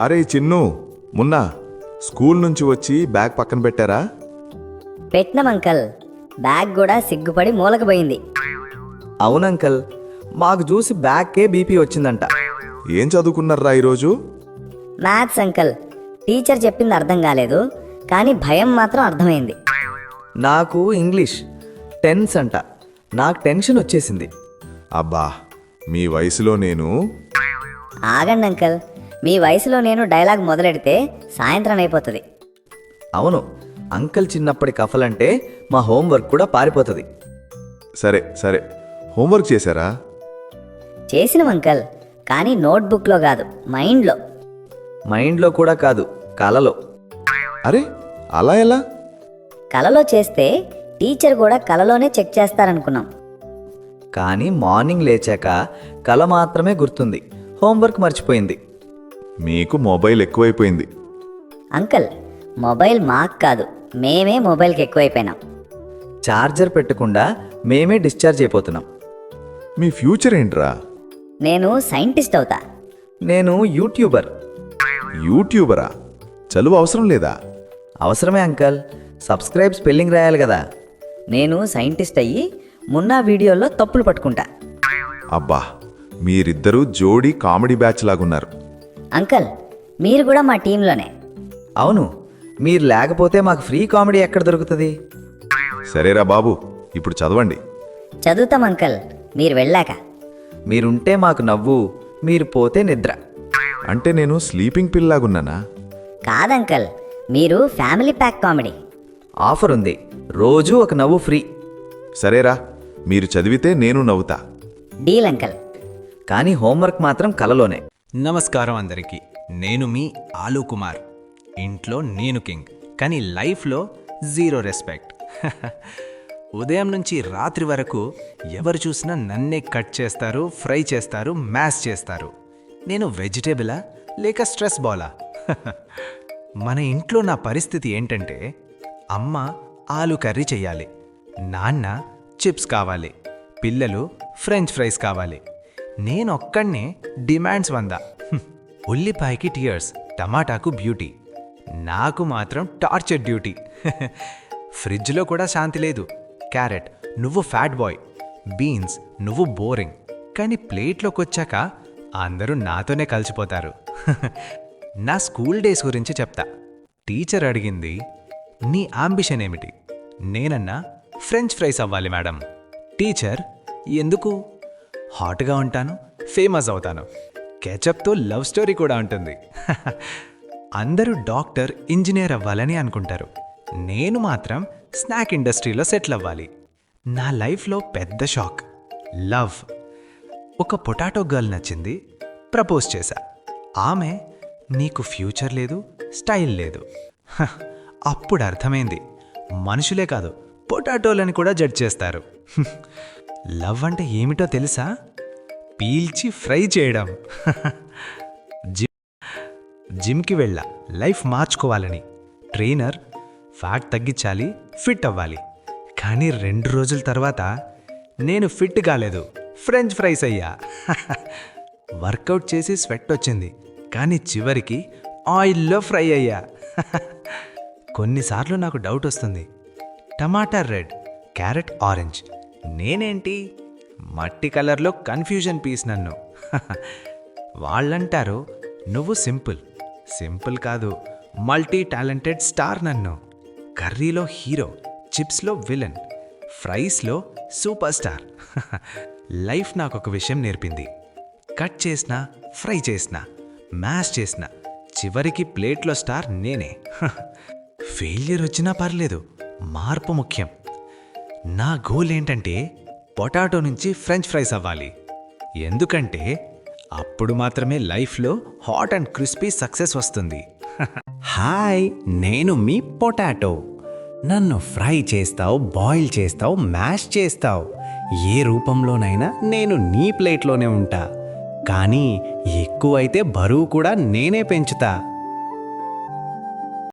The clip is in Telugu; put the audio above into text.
అరే చిన్ను, మున్నా, స్కూల్ నుంచి వచ్చి బ్యాగ్ పక్కన పెట్టారా? పెట్టినం అంకల్. బ్యాగ్ కూడా సిగ్గుపడి మూలకపోయింది. అవునంకల్, మాకు చూసి బ్యాగ్కే బీపీ వచ్చిందంట. ఏం చదువుకున్నారా ఈరోజు? Maths uncle. టీచర్ చెప్పింది అర్థం కాలేదు, కానీ భయం మాత్రం అర్థమైంది. నాకు ఇంగ్లీష్ టెన్స్ అంట. నాకు టెన్షన్ వచ్చేసింది. అబ్బా, మీ వయసులో నేను ఆగండి అంకల్, మీ వయసులో నేను డైలాగ్ మొదలెడితే సాయంత్రం అయిపోతుంది. అవును, అంకల్ చిన్నప్పటి కఫలంటే మా హోంవర్క్ కూడా పారిపోతుంది. సరే సరే, హోంవర్క్ చేశారా? చేసినం అంకల్, కానీ నోట్బుక్లో కాదు, మైండ్లో. మైండ్లో కూడా కాదు, కలలో. అరే, అలా ఎలా? కలలో చేస్తే టీచర్ కూడా కలలోనే చెక్ చేస్తారనుకున్నాం. కానీ మార్నింగ్ లేచాక కల మాత్రమే గుర్తుంది, హోంవర్క్ మర్చిపోయింది. మీకు మొబైల్ ఎక్కువైపోయింది. అంకల్, మొబైల్ మాకు కాదు, మేమే మొబైల్కి ఎక్కువైపోయినాం. ఛార్జర్ పెట్టకుండా మేమే డిశ్చార్జ్ అయిపోతున్నాం. మీ ఫ్యూచర్ ఏంట్రా? నేను సైంటిస్ట్ అవుతా. నేను యూట్యూబర్. యూట్యూబరా? చదువు అవసరం లేదా? అవసరమే అంకల్, సబ్స్క్రైబ్ స్పెల్లింగ్ రాయాలి కదా. నేను సైంటిస్ట్ అయ్యి మున్నా వీడియోలో తప్పులు పట్టుకుంటా. అబ్బా, మీరిద్దరూ జోడీ కామెడీ బ్యాచ్ లాగున్నారు. అంకల్, మీరు కూడా మా టీంలోనే. అవును, మీరు లేకపోతే మాకు ఫ్రీ కామెడీ ఎక్కడ దొరుకుతుంది? సరేరా బాబు, ఇప్పుడు చదవండి. చదువుతాం అంకల్, మీరు వెళ్ళాక. మీరుంటే మాకు నవ్వు, మీరు పోతే నిద్ర. అంటే నేను స్లీపింగ్ పిల్ లాగున్నానా? కాదంకల్, మీరు ఫ్యామిలీ ప్యాక్ కామెడీ. ఆఫర్ ఉంది, రోజూ ఒక నవ్వు ఫ్రీ. సరేరా, మీరు చదివితే నేను నవ్వుతా. Deal uncle. కానీ హోంవర్క్ మాత్రం కలలోనే. నమస్కారం అందరికీ. నేను మీ ఆలూ కుమార్. ఇంట్లో నేను కింగ్, కానీ లైఫ్లో జీరో రెస్పెక్ట్. ఉదయం నుంచి రాత్రి వరకు ఎవరు చూసినా నన్నే కట్ చేస్తారు, ఫ్రై చేస్తారు, మ్యాష్ చేస్తారు. నేను వెజిటేబులా లేక స్ట్రెస్ బాలా? మన ఇంట్లో నా పరిస్థితి ఏంటంటే, అమ్మ ఆలు కర్రీ చెయ్యాలి, నాన్న చిప్స్ కావాలి, పిల్లలు ఫ్రెంచ్ ఫ్రైస్ కావాలి. నేనొక్కడినే డిమాండ్స్ 100. ఉల్లిపాయకి టియర్స్, టమాటాకు బ్యూటీ, నాకు మాత్రం టార్చర్ డ్యూటీ. ఫ్రిడ్జ్లో కూడా శాంతి లేదు. క్యారెట్, నువ్వు ఫ్యాట్ బాయ్. బీన్స్, నువ్వు బోరింగ్. కానీ ప్లేట్లోకి వచ్చాక అందరూ నాతోనే కలిసిపోతారు. నా స్కూల్ డేస్ గురించి చెప్తా. టీచర్ అడిగింది, నీ అంబిషన్ ఏమిటి? నేనన్నా ఫ్రెంచ్ ఫ్రైస్ అవ్వాలి మేడం. టీచర్, ఎందుకు? హాట్గా ఉంటాను, ఫేమస్ అవుతాను. కెచప్తో లవ్ స్టోరీ కూడా ఉంటుంది. అందరూ డాక్టర్, ఇంజనీర్ అవ్వాలని అనుకుంటారు. నేను మాత్రం స్నాక్ ఇండస్ట్రీలో సెటిల్ అవ్వాలి. నా లైఫ్లో పెద్ద షాక్, లవ్. ఒక పొటాటో గర్ల్ నచ్చింది, ప్రపోజ్ చేశా. ఆమె, నీకు ఫ్యూచర్ లేదు, స్టైల్ లేదు. అప్పుడు అర్థమైంది, మనుషులే కాదు పొటాటోలని కూడా జడ్జ్ చేస్తారు. లవ్ అంటే ఏమిటో తెలుసా? పీల్చి ఫ్రై చేయడం. జిమ్కి వెళ్ళా, లైఫ్ మార్చుకోవాలని. ట్రైనర్, ఫ్యాట్ తగ్గించాలి, ఫిట్ అవ్వాలి. కానీ 2 రోజుల తర్వాత నేను ఫిట్ కాలేదు, ఫ్రెంచ్ ఫ్రైస్ అయ్యా. వర్కౌట్ చేసి స్వెట్ వచ్చింది, కానీ చివరికి ఆయిల్లో ఫ్రై అయ్యా. కొన్నిసార్లు నాకు డౌట్ వస్తుంది, టమాటా రెడ్, క్యారెట్ ఆరెంజ్, నేనేంటి? మట్టి కలర్లో కన్ఫ్యూజన్ పీస్ నన్ను. వాళ్ళంటారు, నువ్వు సింపుల్. సింపుల్ కాదు, మల్టీ టాలెంటెడ్ స్టార్ నన్ను. కర్రీలో హీరో, చిప్స్లో విలన్, ఫ్రైస్లో సూపర్ స్టార్. లైఫ్ నాకు ఒక విషయం నేర్పింది. కట్ చేసినా, ఫ్రై చేసినా, మ్యాష్ చేసినా, చివరికి ప్లేట్లో స్టార్ నేనే. ఫెయిల్యూర్ వచ్చినా పర్లేదు, మార్పు ముఖ్యం. నా గోల్ ఏంటంటే పొటాటో నుంచి ఫ్రెంచ్ ఫ్రైస్ అవ్వాలి. ఎందుకంటే అప్పుడు మాత్రమే లైఫ్లో హాట్ అండ్ క్రిస్పీ సక్సెస్ వస్తుంది. హాయ్, నేను మీ పొటాటో. నన్ను ఫ్రై చేస్తావు, బాయిల్ చేస్తావు, మ్యాష్ చేస్తావు. ఏ రూపంలోనైనా నేను నీ ప్లేట్లోనే ఉంటా. కానీ ఎక్కువైతే బరువు కూడా నేనే పెంచుతా.